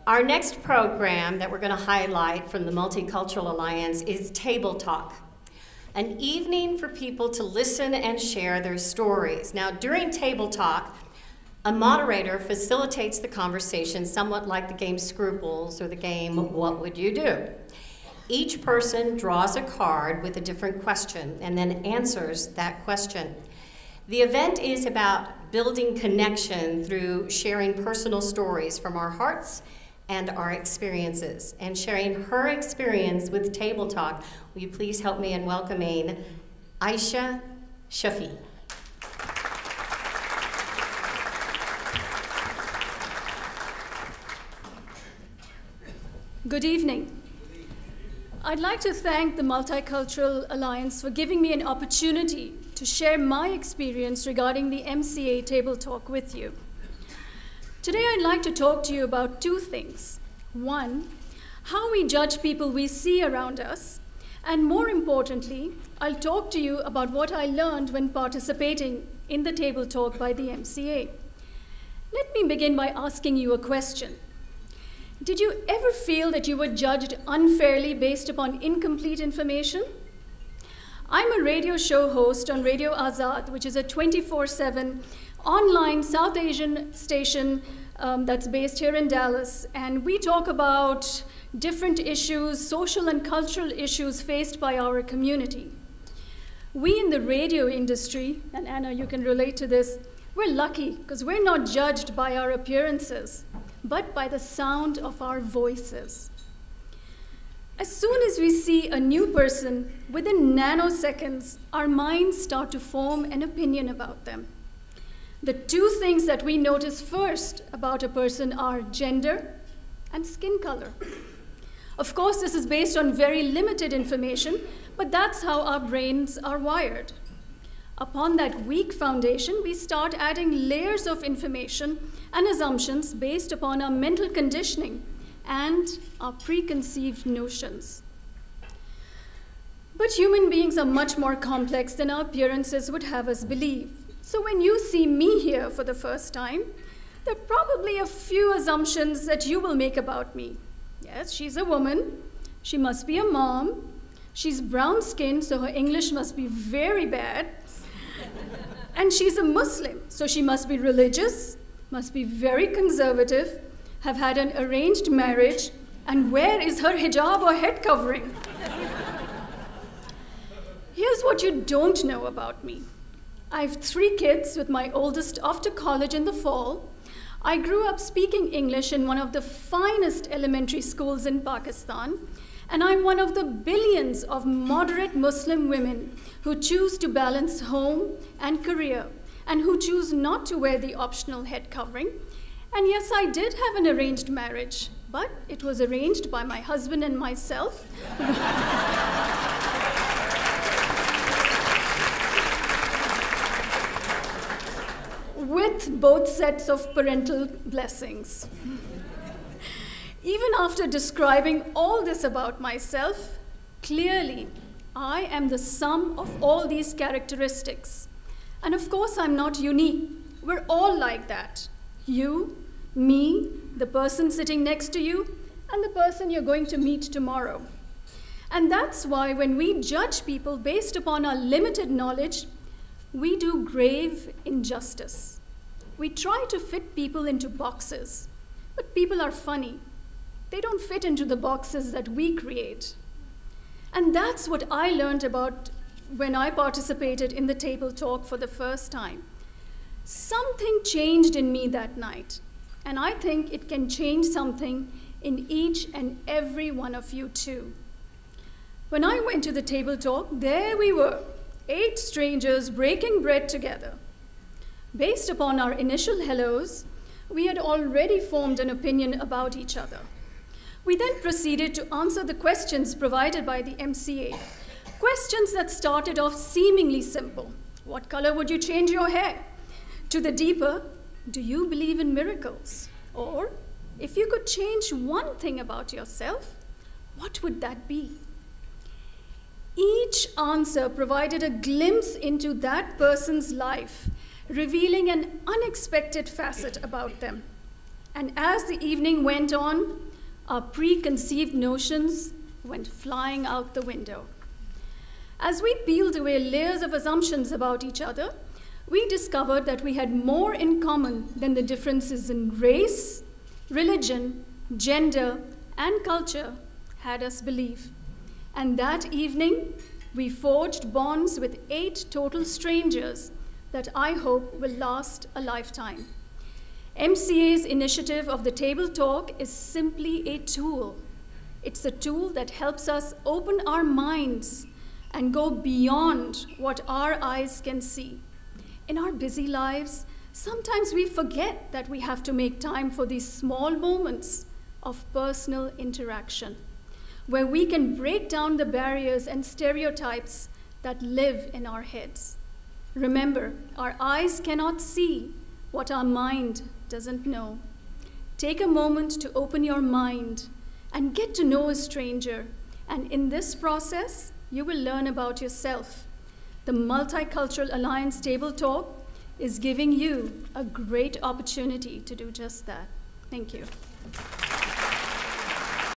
Our next program that we're going to highlight from the Multicultural Alliance is Table Talk, an evening for people to listen and share their stories. Now, during Table Talk, a moderator facilitates the conversation somewhat like the game Scruples or the game What Would You Do? Each person draws a card with a different question and then answers that question. The event is about building connection through sharing personal stories from our hearts and our experiences. And sharing her experience with Table Talk, will you please help me in welcoming Ayesha Shafi. Good evening. I'd like to thank the Multicultural Alliance for giving me an opportunity to share my experience regarding the MCA Table Talk with you. Today I'd like to talk to you about two things. One, how we judge people we see around us, and more importantly, I'll talk to you about what I learned when participating in the Table Talk by the MCA. Let me begin by asking you a question. Did you ever feel that you were judged unfairly based upon incomplete information? I'm a radio show host on Radio Azad, which is a 24/7 online South Asian station that's based here in Dallas. And we talk about different issues, social and cultural issues faced by our community. We in the radio industry, and Anna, you can relate to this, we're lucky because we're not judged by our appearances, but by the sound of our voices. As soon as we see a new person, within nanoseconds, our minds start to form an opinion about them. The two things that we notice first about a person are gender and skin color. Of course, this is based on very limited information, but that's how our brains are wired. Upon that weak foundation, we start adding layers of information and assumptions based upon our mental conditioning and our preconceived notions. But human beings are much more complex than our appearances would have us believe. So when you see me here for the first time, there are probably a few assumptions that you will make about me. Yes, she's a woman. She must be a mom. She's brown-skinned, so her English must be very bad. And she's a Muslim, so she must be religious, must be very conservative, have had an arranged marriage, and where is her hijab or head covering? Here's what you don't know about me. I have 3 kids, with my oldest off to college in the fall. I grew up speaking English in one of the finest elementary schools in Pakistan, and I'm one of the billions of moderate Muslim women who choose to balance home and career, and who choose not to wear the optional head covering. And yes, I did have an arranged marriage, but it was arranged by my husband and myself. With both sets of parental blessings. Even after describing all this about myself, clearly, I am the sum of all these characteristics. And of course, I'm not unique. We're all like that. You, me, the person sitting next to you, and the person you're going to meet tomorrow. And that's why when we judge people based upon our limited knowledge, we do grave injustice. We try to fit people into boxes, but people are funny. They don't fit into the boxes that we create. And that's what I learned about when I participated in the Table Talk for the first time. Something changed in me that night, and I think it can change something in each and every one of you too. When I went to the Table Talk, there we were, 8 strangers breaking bread together. Based upon our initial hellos, we had already formed an opinion about each other. We then proceeded to answer the questions provided by the MCA. Questions that started off seemingly simple. What color would you change your hair? To the deeper, do you believe in miracles? Or, if you could change one thing about yourself, what would that be? Each answer provided a glimpse into that person's life, revealing an unexpected facet about them. And as the evening went on, our preconceived notions went flying out the window. As we peeled away layers of assumptions about each other, we discovered that we had more in common than the differences in race, religion, gender, and culture had us believe. And that evening, we forged bonds with 8 total strangers that I hope will last a lifetime. MCA's initiative of the Table Talk is simply a tool. It's a tool that helps us open our minds and go beyond what our eyes can see. In our busy lives, sometimes we forget that we have to make time for these small moments of personal interaction, where we can break down the barriers and stereotypes that live in our heads. Remember, our eyes cannot see what our mind doesn't know. Take a moment to open your mind and get to know a stranger, and in this process, you will learn about yourself. The Multicultural Alliance Table Talk is giving you a great opportunity to do just that. Thank you.